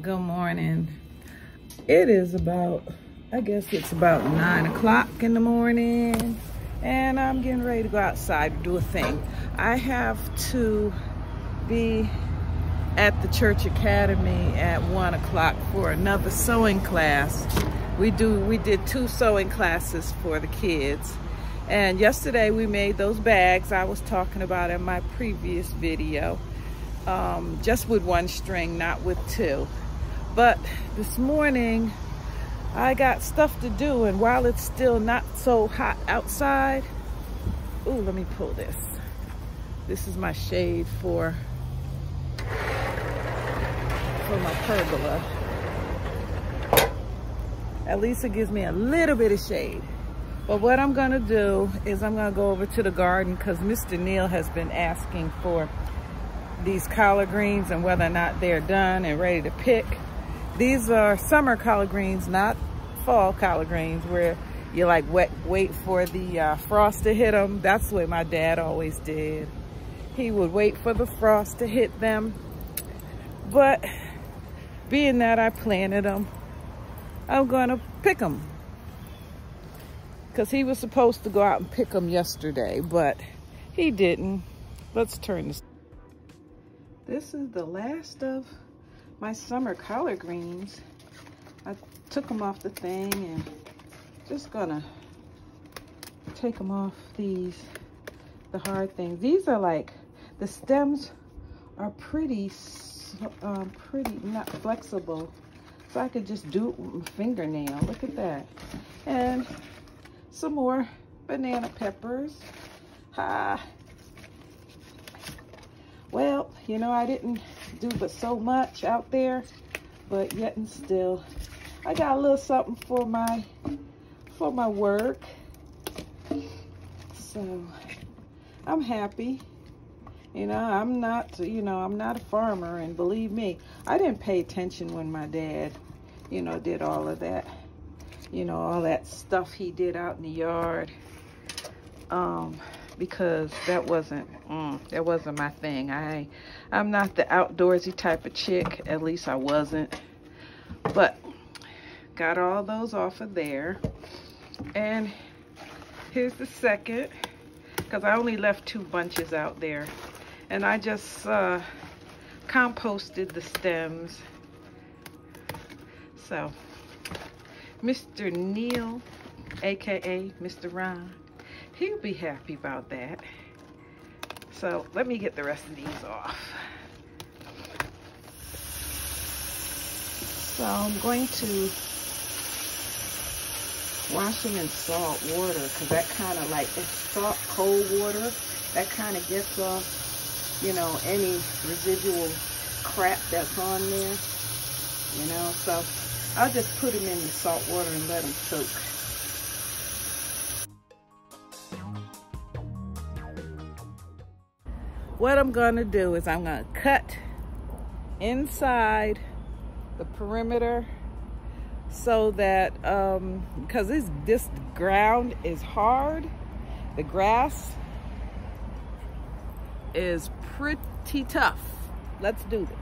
Good morning. It is about, I guess it's about 9 o'clock in the morning, and I'm getting ready to go outside to do a thing. I have to be at the church academy at 1 o'clock for another sewing class. We did 2 sewing classes for the kids, and yesterday we made those bags I was talking about in my previous video, just with 1 string, not with 2. But this morning I got stuff to do, and while it's still not so hot outside, ooh, let me pull this. This is my shade for my pergola. At least it gives me a little bit of shade. But what I'm gonna do is I'm gonna go over to the garden because Mr. Neal has been asking for these collard greens and whether or not they're done and ready to pick. These are summer collard greens, not fall collard greens, where you like wait for the frost to hit them. That's the way my dad always did. He would wait for the frost to hit them. But being that I planted them, I'm gonna pick them. Because he was supposed to go out and pick them yesterday, but he didn't. Let's turn this. This is the last of my summer collard greens. I took them off the thing and just gonna take them off the hard things. These are like, the stems are pretty not flexible, so I could just do it with my fingernail. Look at that. And some more banana peppers. Well, you know, I didn't do but so much out there, but yet and still, I got a little something for my work. So I'm happy. You know, I'm not a farmer, and believe me, I didn't pay attention when my dad, you know, did all of that, you know, all that stuff he did out in the yard. Because that wasn't my thing. I'm not the outdoorsy type of chick. At least I wasn't. But got all those off of there. And here's the second, because I only left 2 bunches out there. And I just composted the stems. So Mr. Neal, aka Mr. Ron, he'll be happy about that. So let me get the rest of these off. So I'm going to wash them in salt water, because that kind of like, it's salt, cold water, that kind of gets off, you know, any residual crap that's on there, you know. So I'll just put them in the salt water and let them soak. What I'm gonna do is I'm gonna cut inside the perimeter so that, because this ground is hard, the grass is pretty tough. Let's do this.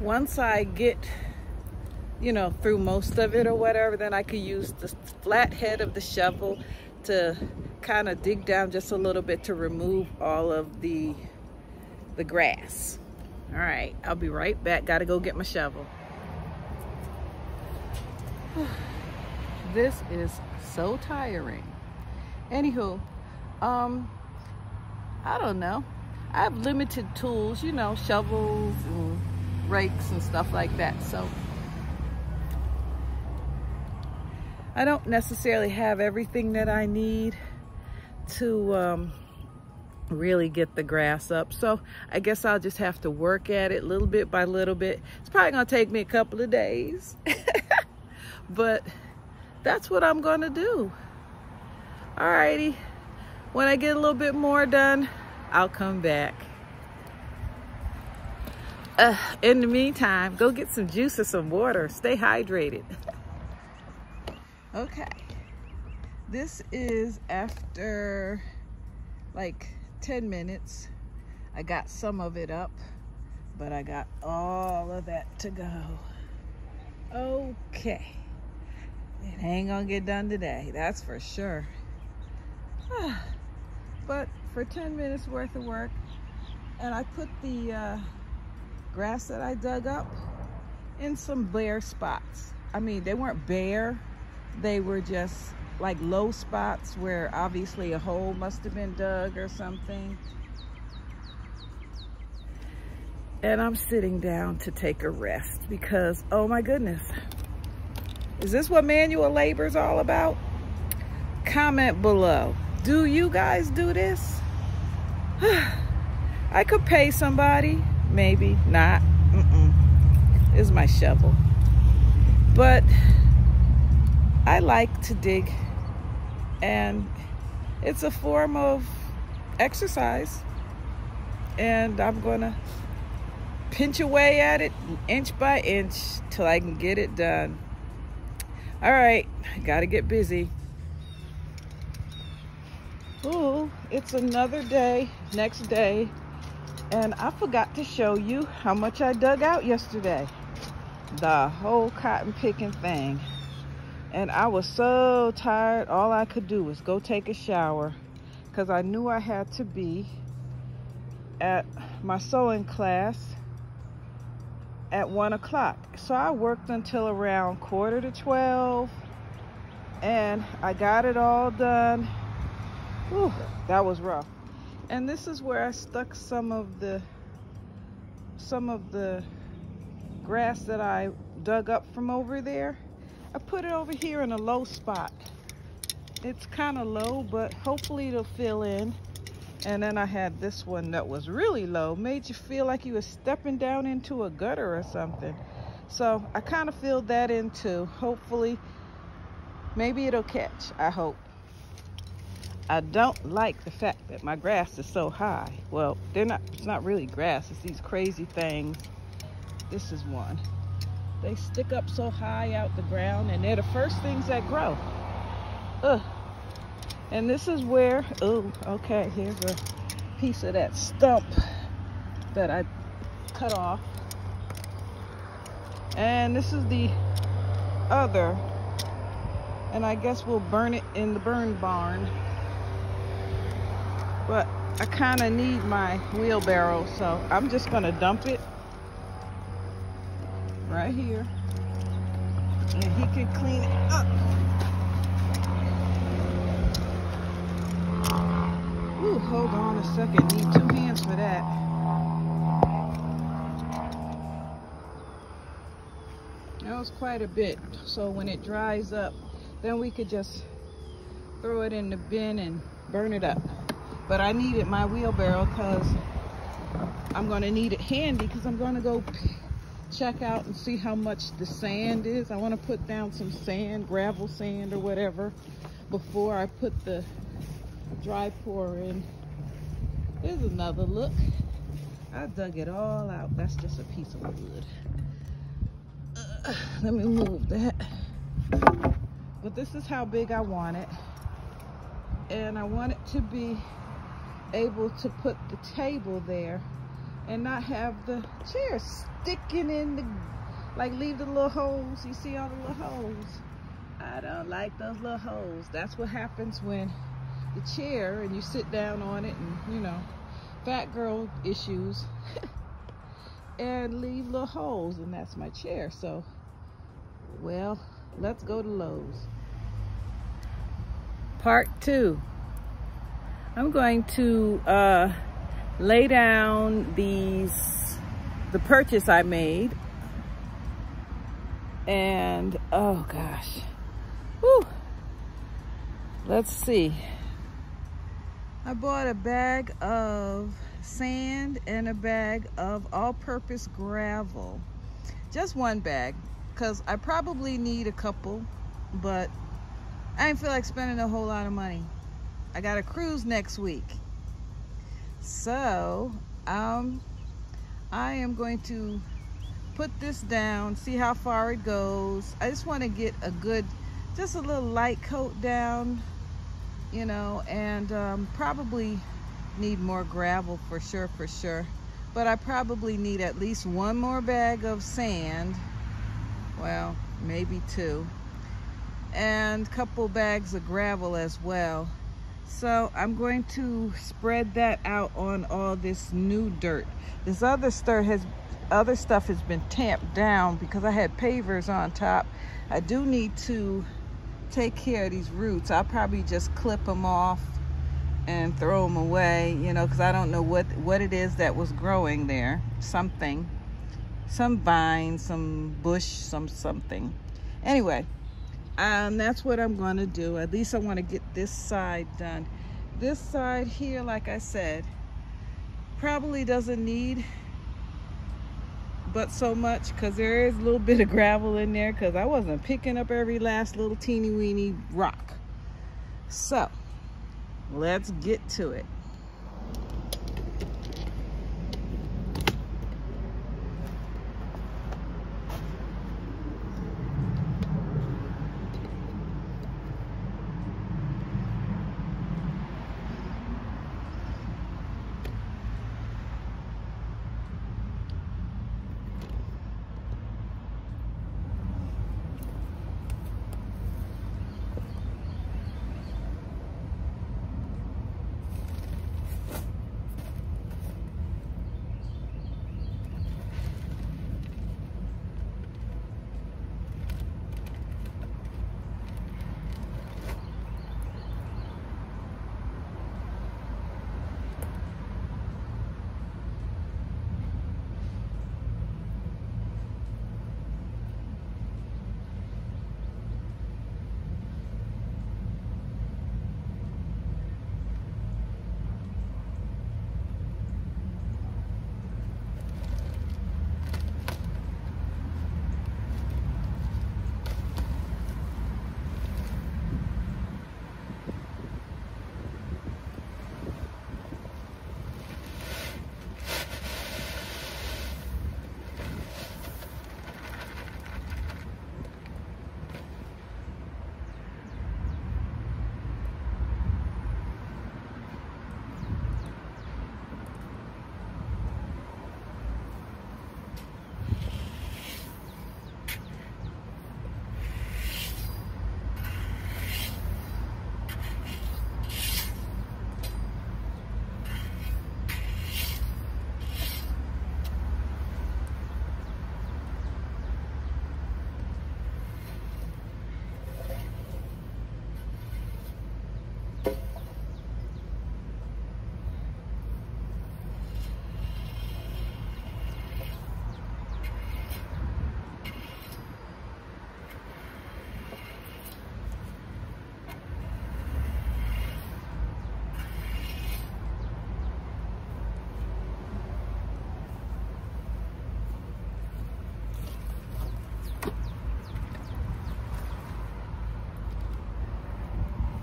once I get, you know, through most of it or whatever, then I could use the flat head of the shovel to kind of dig down just a little bit to remove all of the grass. All right, I'll be right back. Gotta go get my shovel. This is so tiring. Anywho, I don't know. I have limited tools, you know, shovels and rakes and stuff like that. So I don't necessarily have everything that I need to really get the grass up. So I guess I'll just have to work at it little bit by little bit. It's probably gonna take me a couple of days, but that's what I'm gonna do. Alrighty, when I get a little bit more done, I'll come back. In the meantime, go get some juice or some water. Stay hydrated. Okay, this is after like 10 minutes. I got some of it up, but I got all of that to go. Okay, it ain't gonna get done today, that's for sure. But for 10 minutes worth of work, and I put the grass that I dug up in some bare spots. I mean, they weren't bare, they were just like low spots where obviously a hole must have been dug or something. And I'm sitting down to take a rest because, oh my goodness, is this what manual labor is all about? Comment below. Do you guys do this? I could pay somebody, maybe not. This is my shovel. But I like to dig, and it's a form of exercise, and I'm gonna pinch away at it inch by inch till I can get it done. All right, I gotta get busy. Ooh, it's another day, next day, and I forgot to show you how much I dug out yesterday. The whole cotton picking thing. And I was so tired, all I could do was go take a shower because I knew I had to be at my sewing class at 1 o'clock. So I worked until around 11:45, and I got it all done. Whew, that was rough. And this is where I stuck some of the grass that I dug up from over there. I put it over here in a low spot. It's kind of low, but hopefully it'll fill in. And then I had this one that was really low, made you feel like you were stepping down into a gutter or something. So I kind of filled that in too. Hopefully, maybe it'll catch, I hope. I don't like the fact that my grass is so high. Well, it's not really grass, it's these crazy things. This is one. They stick up so high out the ground, and they're the first things that grow. Ugh. And this is where, oh, okay, here's a piece of that stump that I cut off. And this is the other, and I guess we'll burn it in the burn barn. But I kind of need my wheelbarrow, so I'm just gonna dump it right here, and he can clean it up. Ooh, hold on a second, need 2 hands for that. That was quite a bit, so when it dries up, then we could just throw it in the bin and burn it up. But I needed my wheelbarrow because I'm gonna need it handy, because I'm gonna go check out and see how much the sand is. I want to put down some sand, gravel sand or whatever, before I put the dry pour in. Here's another look. I dug it all out. That's just a piece of wood. Let me move that. But this is how big I want it, and I want it to be able to put the table there and not have the chair sticking in the, like leave the little holes. You see all the little holes? I don't like those little holes. That's what happens when the chair and you sit down on it and, you know, fat girl issues and leave little holes, and that's my chair. So, well, let's go to Lowe's. Part 2. I'm going to lay down the purchase I made, and oh gosh, whew. Let's see. I bought a bag of sand and a bag of all-purpose gravel. Just one bag, because I probably need a couple, but I didn't feel like spending a whole lot of money. I got a cruise next week. So, I am going to put this down, see how far it goes. I just want to get a good, just a little light coat down, you know, and probably need more gravel for sure. But I probably need at least one more bag of sand. Well, maybe 2. And a couple bags of gravel as well. So I'm going to spread that out on all this new dirt. This other stuff has been tamped down because I had pavers on top. I do need to take care of these roots. I'll probably just clip them off and throw them away, you know, because I don't know what it is that was growing there. Something, some vine, some bush, something. Anyway, that's what I'm going to do. At least I want to get this side done. This side here, like I said, probably doesn't need but so much, because there is a little bit of gravel in there, because I wasn't picking up every last little teeny weeny rock. So let's get to it.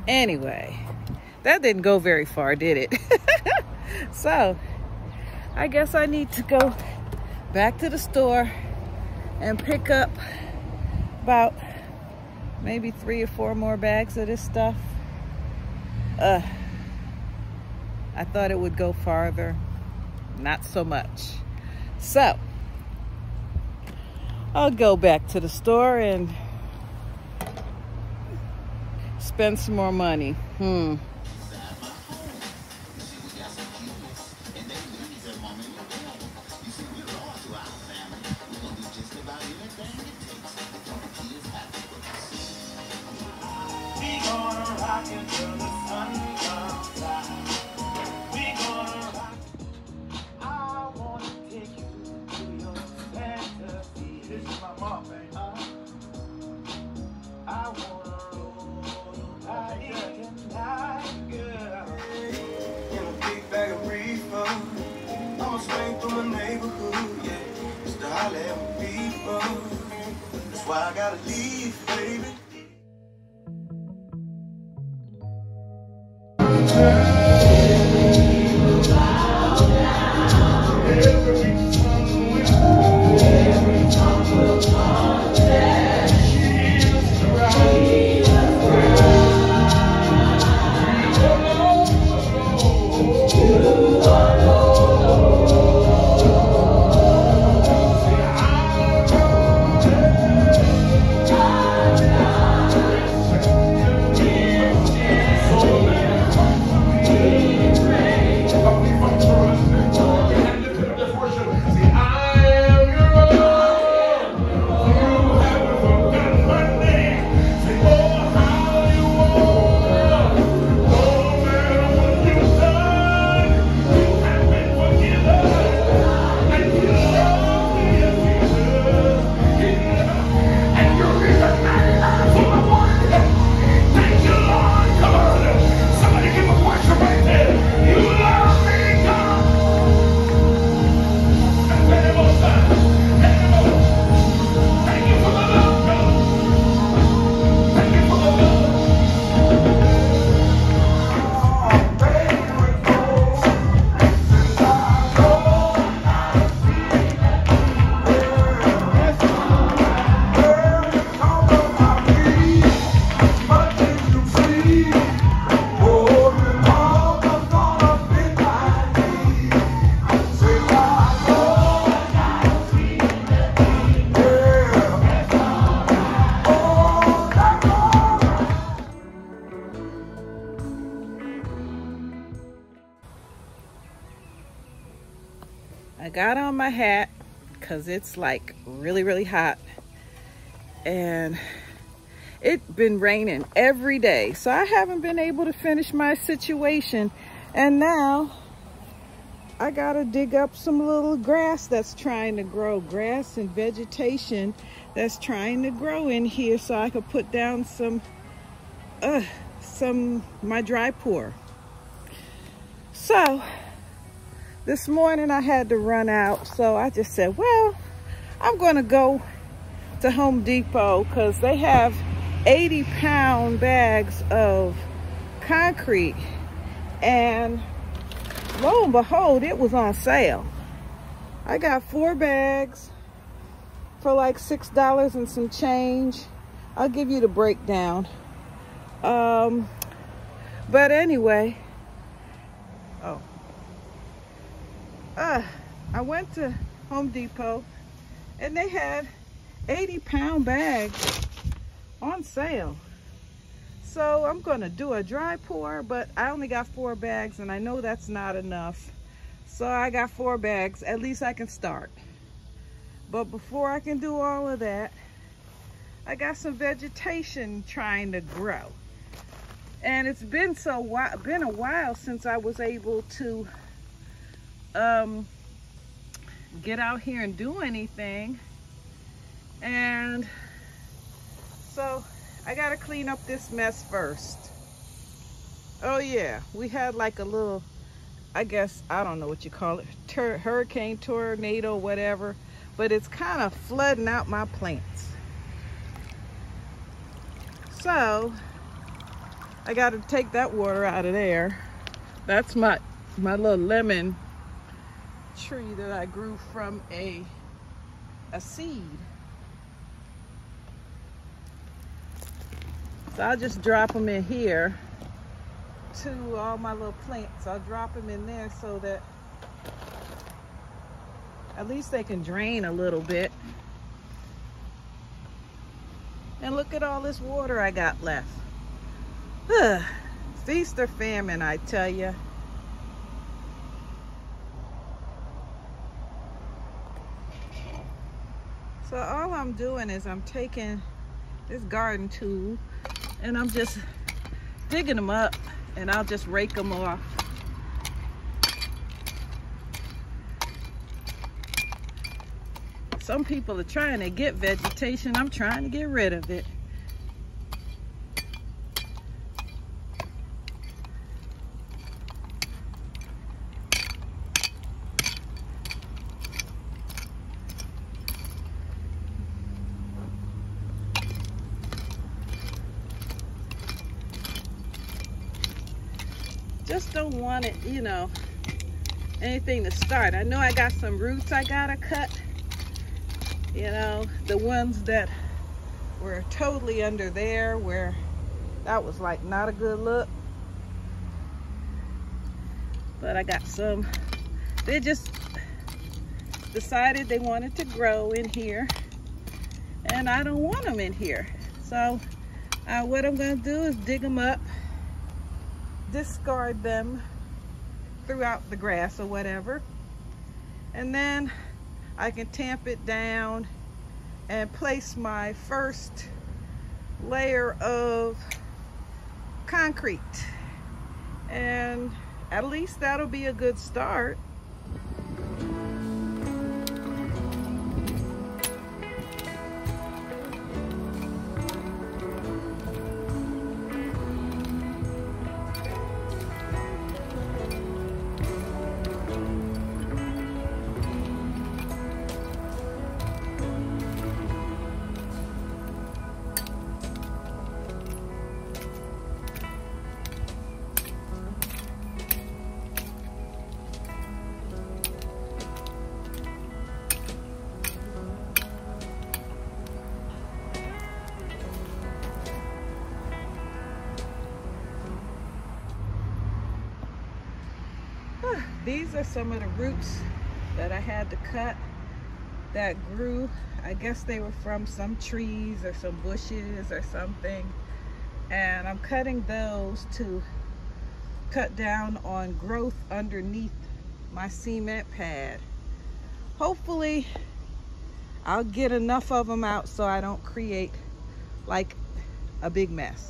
Anyway, that didn't go very far, did it? So, I guess I need to go back to the store and pick up about maybe 3 or 4 more bags of this stuff. I thought it would go farther. not so much. So I'll go back to the store and spend some more money. That's why I gotta leave, baby. I got on my hat because it's like really hot, and it's been raining every day, so I haven't been able to finish my situation. And now I gotta dig up some little grass that's trying to grow, grass and vegetation that's trying to grow in here, so I could put down my dry pour. So this morning I had to run out, so I just said, well, I'm gonna go to Home Depot because they have 80-pound bags of concrete, and lo and behold, it was on sale. I got 4 bags for like $6 and some change. I'll give you the breakdown. But anyway, I went to Home Depot and they had 80-pound bags on sale. So I'm gonna do a dry pour, but I only got 4 bags and I know that's not enough. So I got 4 bags, at least I can start. But before I can do all of that, I got some vegetation trying to grow. And it's been a while since I was able to get out here and do anything. And so I gotta clean up this mess first. Oh yeah, we had like a little, I guess, I don't know what you call it, hurricane, tornado, whatever, but it's kind of flooding out my plants. So I got to take that water out of there. That's my little lemon tree that I grew from a seed. So I'll just drop them in here to all my little plants. I'll drop them in there so that At least they can drain a little bit. And look at all this water I got left. Feast or famine, I tell you. So all I'm doing is I'm taking this garden tool and I'm just digging them up, and I'll just rake them off. Some people are trying to get vegetation. I'm trying to get rid of it. Just don't want it, you know, anything to start. I know I got some roots I gotta cut. You know, the ones that were totally under there, where that was like not a good look. But I got some. They just decided they wanted to grow in here, and I don't want them in here. So what I'm gonna do is dig them up, discard them throughout the grass or whatever, and then I can tamp it down and place my first layer of concrete, and at least that'll be a good start. These are some of the roots that I had to cut that grew. I guess they were from some trees or some bushes or something. And I'm cutting those to cut down on growth underneath my cement pad. Hopefully I'll get enough of them out so I don't create like a big mess.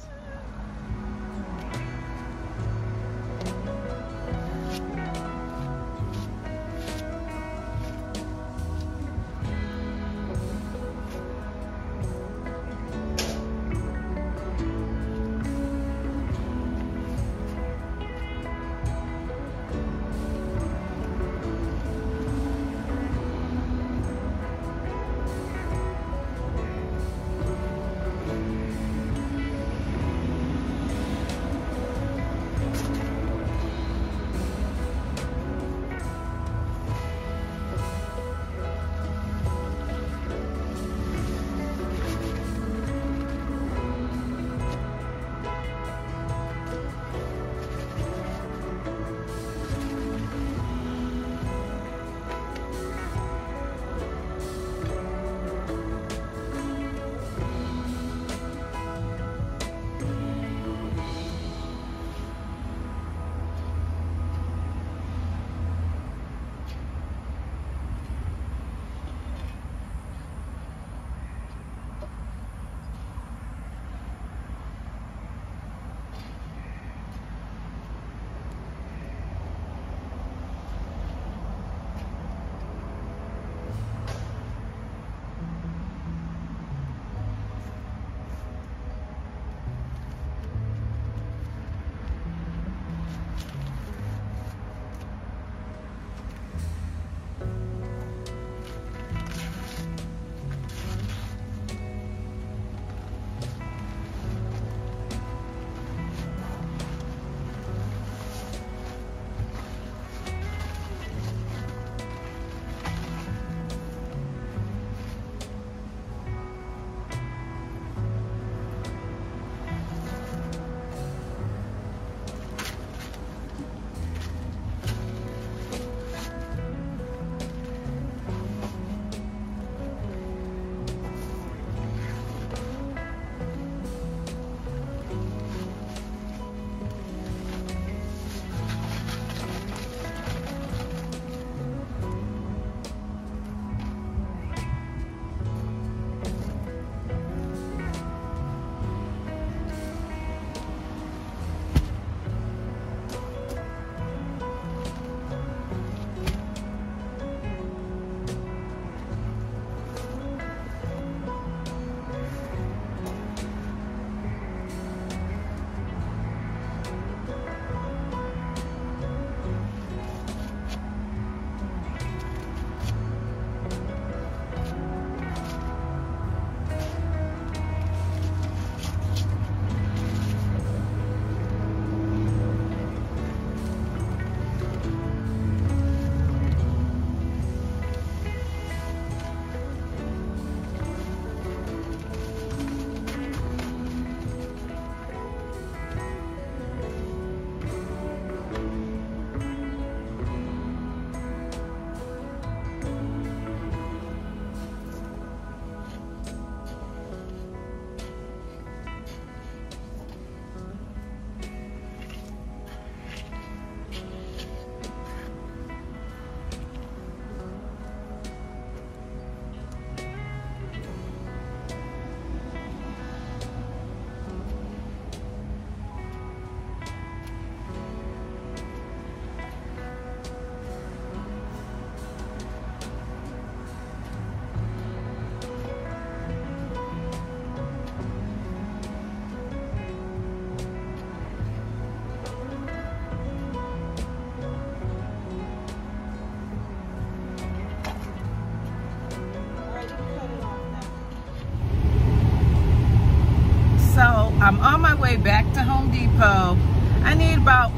way back to Home Depot. I need about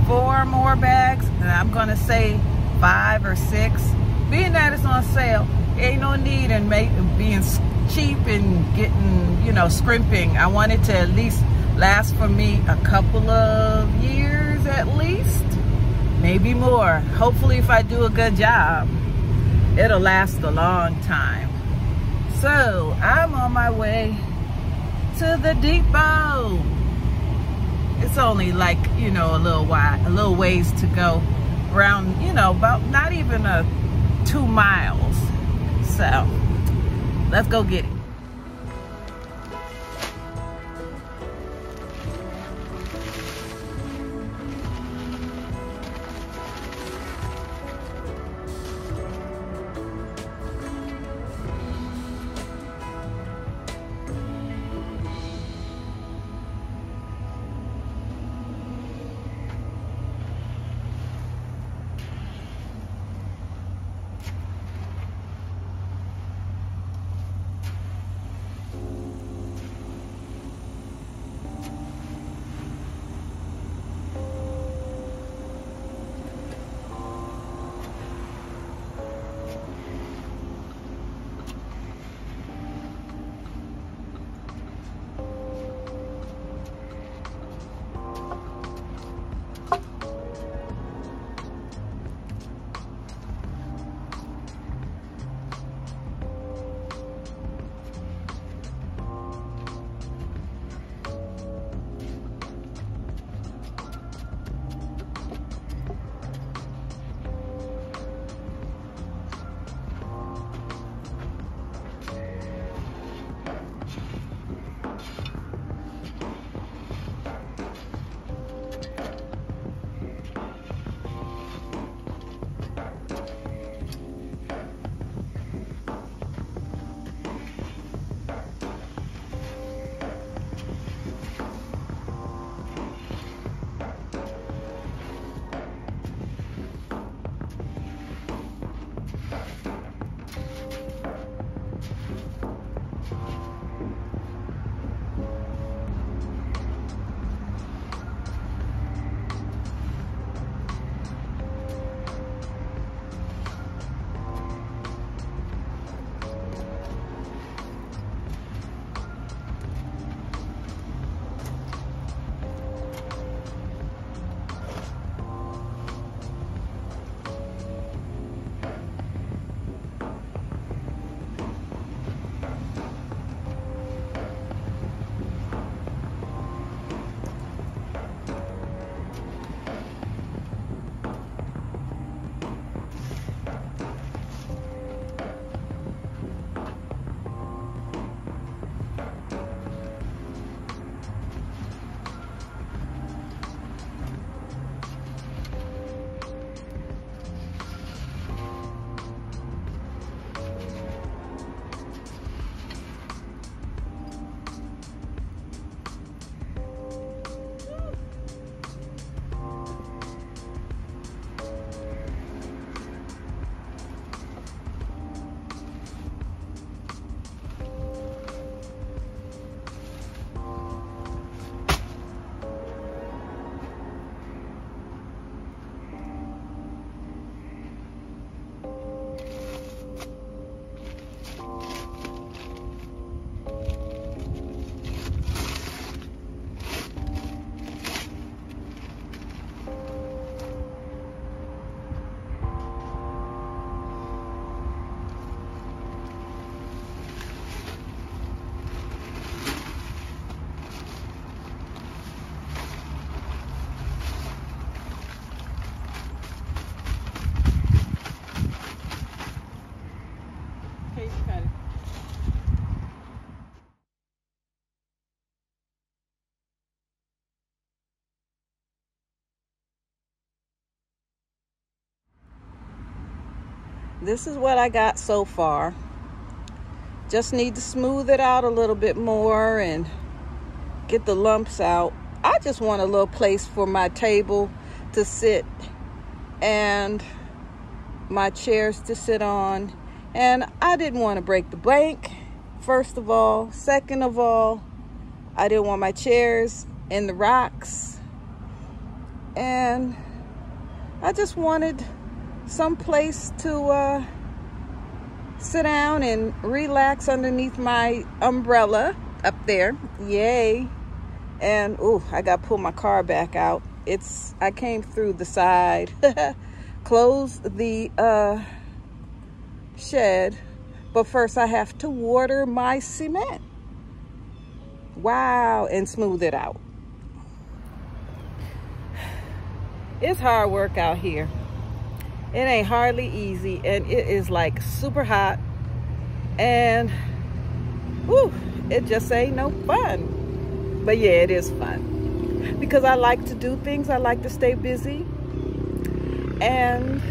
4 more bags, and I'm gonna say 5 or 6. Being that it's on sale, ain't no need in being cheap and getting, you know, scrimping. I want it to at least last for me a couple of years at least, maybe more. Hopefully, if I do a good job, it'll last a long time. So I'm on my way to the depot. It's only like, you know, a little ways to go around, you know, about not even 2 miles. So let's go get it. This is what I got so far. Just need to smooth it out a little bit more and get the lumps out. I just want a little place for my table to sit and my chairs to sit on. And I didn't want to break the bank, first of all. Second of all, I didn't want my chairs in the rocks. And I just wanted some place to sit down and relax underneath my umbrella up there. Yay. And ooh, I got to pull my car back out. I came through the side, closed the shed, but first I have to water my cement. Wow, and smooth it out. It's hard work out here. It ain't hardly easy, and it is like super hot, and whew, it just ain't no fun. But yeah, it is fun because I like to do things. I like to stay busy, and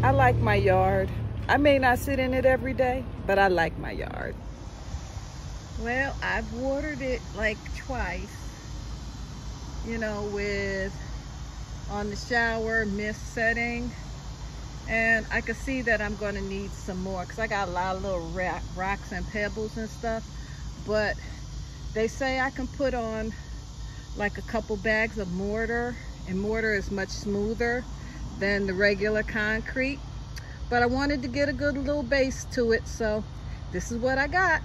I like my yard. I may not sit in it every day, but I like my yard. Well, I've watered it like twice, you know, with on the shower mist setting, and I can see that I'm going to need some more because I got a lot of little rocks and pebbles and stuff. But they say I can put on like a couple bags of mortar, and mortar is much smoother than the regular concrete. But I wanted to get a good little base to it, so this is what I got.